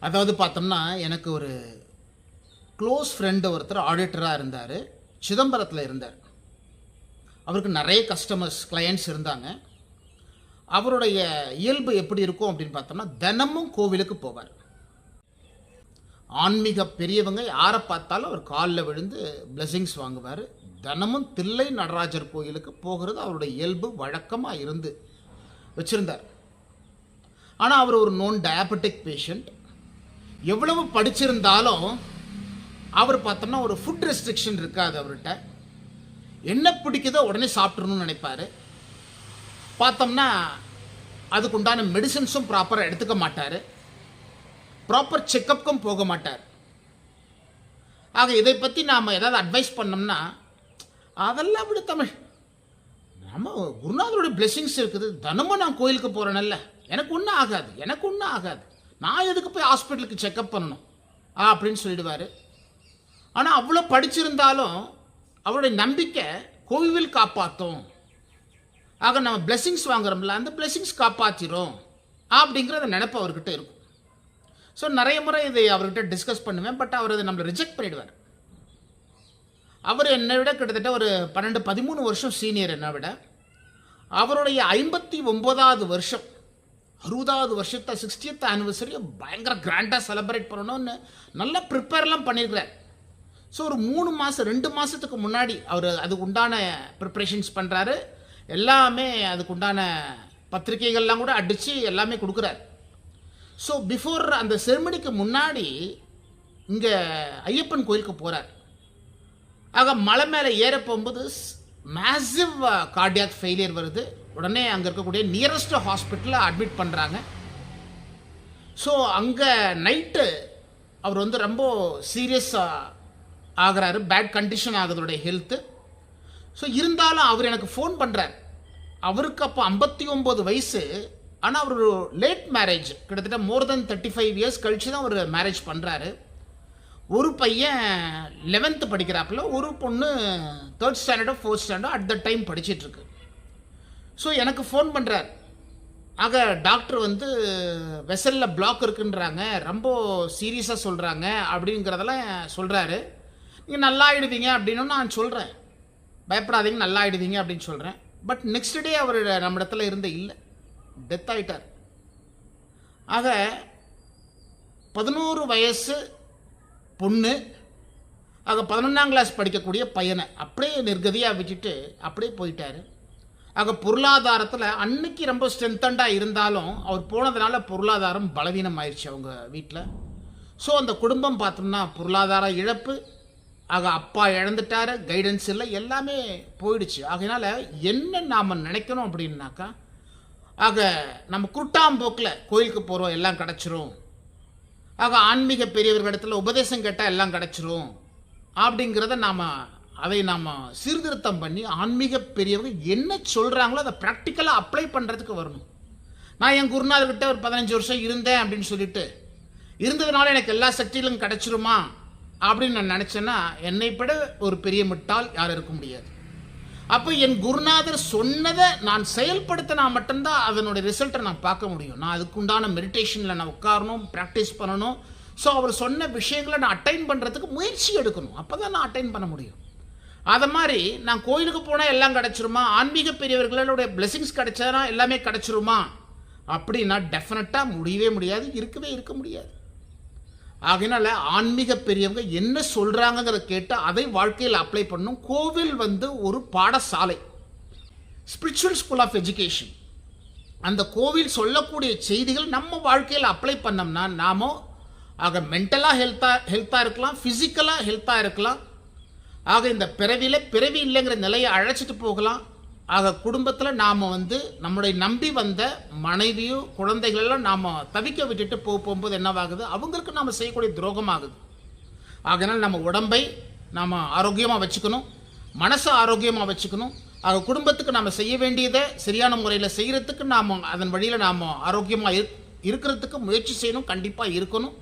அதாவது பார்த்தோம்னா, எனக்கு ஒரு க்ளோஸ் ஃப்ரெண்டு ஒருத்தர் ஆடிட்டரா இருந்தாரு. சிதம்பரத்தில இருந்தார். அவருக்கு நெறைய கஸ்டமர்ஸ், கிளையண்ட்ஸ் இருந்தாங்க. அவருடைய இயல்பு எப்படி இருக்கும் அப்படின்னு பார்த்தோம்னா, தினமும் கோவிலுக்கு போவார். ஆன்மீக பெரியவங்க யார பார்த்தாலும் அவர் கால்ல விழுந்து பிளெஸிங்ஸ் வாங்குவாரு. தினமும் தில்லை நடராஜர் கோயிலுக்கு போகிறது அவருடைய இயல்பு வழக்கமா இருந்து வச்சிருந்தார். ஆனா, அவர் ஒரு நோன் டயாபெட்டிக் பேஷண்ட். எவ்வளவு படிச்சிருந்தாலும் அவர் பார்த்தோம்னா ஒரு ஃபுட் ரெஸ்ட்ரிக்ஷன் இருக்காது அவர்கிட்ட. என்ன பிடிக்குதோ உடனே சாப்பிட்றணும்னு நினைப்பாரு. பார்த்தோம்னா அதுக்கு உண்டான மெடிசன்ஸும் ப்ராப்பராக எடுத்துக்க மாட்டார். ப்ராப்பர் செக்கப்புக்கும் போக மாட்டார். ஆக இதை பற்றி நாம் ஏதாவது அட்வைஸ் பண்ணோம்னா, அதெல்லாம் விட தமிழ், நம்ம குருநாதரோட பிளெஸிங்ஸ் இருக்குது, தினமும் நான் கோயிலுக்கு போகிறேன்ல, எனக்கு ஒன்றும் ஆகாது, எனக்கு ஒன்றும் ஆகாது, நான் எதுக்கு போய் ஹாஸ்பிட்டலுக்கு செக்கப் பண்ணணும் அப்படின்னு சொல்லிடுவார். ஆனால் அவ்வளோ படிச்சிருந்தாலும் அவருடைய நம்பிக்கை கோவில் காப்பாற்றும், ஆக நம்ம பிளெஸிங்ஸ் வாங்குறோம்ல, அந்த பிளெஸிங்ஸ் காப்பாற்றிடும் அப்படிங்கிற அந்த நினைப்பு அவர்கிட்ட இருக்கும். ஸோ நிறைய முறை இதை அவர்கிட்ட டிஸ்கஸ் பண்ணுவேன். பட் அவர் அதை நம்மளை ரிஜெக்ட் பண்ணிடுவார். அவர் என்னை விட கிட்டத்தட்ட ஒரு 12-13 வருஷம் சீனியர் என்னை விட. அவருடைய 59வது வருஷம், 60வது வருஷத்தை 60th ஆனிவர்சரியை பயங்கர கிராண்டாக செலிப்ரேட் பண்ணணும்னு நல்லா ப்ரிப்பேர்லாம் பண்ணியிருக்கிறார். ஸோ ஒரு 3 மாதம் 2 மாதத்துக்கு முன்னாடி அவர் அதுக்கு உண்டான ப்ரிப்ரேஷன்ஸ் பண்ணுறாரு. எல்லாமே அதுக்கு உண்டான பத்திரிகைகள்லாம் கூட அடித்து எல்லாமே கொடுக்குறாரு. ஸோ பிஃபோர் அந்த செரிமனிக்கு முன்னாடி இங்கே ஐயப்பன் கோயிலுக்கு போகிறார். ஆக மலை மேலே ஏற போகும்போது மேசிவ் கார்டியாக் ஃபெயிலியர் வருது. உடனே அங்கே இருக்கக்கூடிய நியரஸ்ட் ஹாஸ்பிட்டலில் அட்மிட் பண்ணுறாங்க. ஸோ அங்கே நைட்டு அவர் வந்து ரொம்ப சீரியஸாக ஆகிறாரு. பேட் கண்டிஷன் ஆகுதுடைய ஹெல்த்து. ஸோ இருந்தாலும் அவர் எனக்கு ஃபோன் பண்ணுறார். அவருக்கு அப்போ 59 வயசு. ஆனால் அவர் லேட் மேரேஜ், கிட்டத்தட்ட மோர் தென் 35 இயர்ஸ் கழித்து தான் அவர் மேரேஜ் பண்ணுறாரு. ஒரு பையன் 11th படிக்கிறாப்புல, ஒரு பொண்ணு 3rd ஸ்டாண்டர்டோ 4th ஸ்டாண்டர்டோ அட் த டைம் படிச்சிட்ருக்கு. ஸோ எனக்கு ஃபோன் பண்ணுறார். ஆக டாக்டர் வந்து வெசலில் பிளாக் இருக்குன்றாங்க, ரொம்ப சீரியஸாக சொல்கிறாங்க அப்படிங்கிறதெல்லாம் சொல்கிறாரு. நீங்கள் நல்லா ஆகிடுவீங்க அப்படின்னு நான் சொல்கிறேன், பயப்படாதீங்க நல்லா ஆகிடுவீங்க அப்படின்னு சொல்கிறேன். பட் நெக்ஸ்ட் டே அவர் நம்ம இடத்துல இருந்த இல்லை, டெத் ஆகிட்டார். ஆக 11 வயசு பொண்ணு, ஆக 11ஆம் கிளாஸ் படிக்கக்கூடிய பையனை அப்படியே நிர்கதியாக விட்டுட்டு அப்படியே போயிட்டார். ஆக பொருளாதாரத்தில் அன்னைக்கு ரொம்ப ஸ்ட்ரென்த்தண்டாக இருந்தாலும் அவர் போனதுனால பொருளாதாரம் பலவீனம் ஆயிடுச்சு அவங்க வீட்டில். ஸோ அந்த குடும்பம் பார்த்தோம்னா பொருளாதார இழப்பு. ஆக அப்பா இழந்துட்டார், கைடன்ஸ் இல்லை, எல்லாமே போயிடுச்சு. ஆகையினால என்ன நாம் நினைக்கணும் அப்படின்னாக்கா, ஆக நம்ம குருட்டாம்போக்கில் கோயிலுக்கு போகிறோம் எல்லாம் கிடச்சிரும், ஆக ஆன்மீக பெரியவர்களிடத்தில் உபதேசம் கேட்டால் எல்லாம் கிடச்சிரும் அப்படிங்கிறத அதை நாம் சீர்திருத்தம் பண்ணி ஆன்மீக பெரியவர்கள் என்ன சொல்கிறாங்களோ அதை ப்ராக்டிக்கலாக அப்ளை பண்ணுறதுக்கு வரணும். நான் என் குருநாதர்கிட்ட ஒரு 15 வருஷம் இருந்தேன் அப்படின்னு சொல்லிட்டு இருந்ததுனால எனக்கு எல்லா சக்திகளும் கிடச்சிருமா அப்படின்னு நான் நினச்சேன்னா என்னை விட ஒரு பெரிய முட்டாள் யாரும் இருக்க முடியாது. அப்போ என் குருநாதர் சொன்னதை நான் செயல்படுத்தினா மட்டும்தான் அதனுடைய ரிசல்ட்டை நான் பார்க்க முடியும். நான் அதுக்குண்டான மெடிடேஷனில் நான் உட்காரணும், ப்ராக்டிஸ் பண்ணணும். ஸோ அவர் சொன்ன விஷயங்களை நான் அட்டைன் பண்ணுறதுக்கு முயற்சி எடுக்கணும். அப்போ தான் நான் அட்டைன் பண்ண முடியும். அதை மாதிரி நான் கோயிலுக்கு போனால் எல்லாம் கிடச்சிருமா, ஆன்மீக பெரியவர்களுடைய பிளெஸிங்ஸ் கிடைச்சா எல்லாமே கிடச்சிருமா அப்படின்னா டெஃபினட்டாக முடியவே முடியாது, இருக்க முடியாது. ஆகையினால ஆன்மீக பெரியவங்க என்ன சொல்கிறாங்கிறத கேட்டு அதை வாழ்க்கையில் அப்ளை பண்ணணும். கோவில் வந்து ஒரு பாடசாலை, ஸ்பிரிச்சுவல் ஸ்கூல் ஆஃப் எஜுகேஷன். அந்த கோவில் சொல்லக்கூடிய செய்திகள் நம்ம வாழ்க்கையில் அப்ளை பண்ணோம்னா நாம ஆக மென்டலாக ஹெல்த்தாக இருக்கலாம், ஃபிசிக்கலாக ஹெல்த்தாக இருக்கலாம். ஆக இந்த பிறவி இல்லைங்கிற நிலையை அழைச்சிட்டு போகலாம். ஆக குடும்பத்தில் நாம் வந்து நம்முடைய நம்பி வந்த மனைவியோ குழந்தைகளெல்லாம் நாம் தவிக்க விட்டுட்டு போகும்போது என்னவாகுது, அவங்களுக்கு நாம் செய்யக்கூடிய துரோகமாகுது. ஆகையினால் நம்ம உடம்பை நாம் ஆரோக்கியமாக வச்சுக்கணும், மனசை ஆரோக்கியமாக வச்சுக்கணும். ஆக குடும்பத்துக்கு நாம் செய்ய வேண்டியதை சரியான முறையில் செய்கிறதுக்கு நாம் அதன் வழியில் நாம் ஆரோக்கியமாக இருக்கிறதுக்கு முயற்சி செய்யணும், கண்டிப்பாக இருக்கணும்.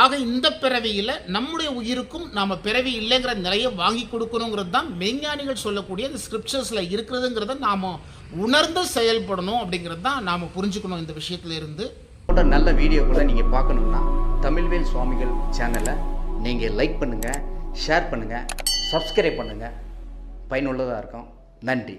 ஆக இந்த பிறவியில் நம்முடைய உயிருக்கும் நாம் பிறவி இல்லைங்கிற நிலையை வாங்கி கொடுக்கணுங்கிறது தான் மெய்ஞானிகள் சொல்லக்கூடிய இந்த ஸ்கிரிப்சர்ஸில் இருக்கிறதுங்கிறத நாம் உணர்ந்து செயல்படணும் அப்படிங்கிறது தான் நாம் புரிஞ்சுக்கணும் இந்த விஷயத்துல இருந்து. நல்ல வீடியோக்களை நீங்கள் பார்க்கணுன்னா தமிழ்வேல் சுவாமிகள் சேனலை நீங்கள் லைக் பண்ணுங்கள், ஷேர் பண்ணுங்கள், சப்ஸ்கிரைப் பண்ணுங்கள். பயனுள்ளதாக இருக்கும். நன்றி.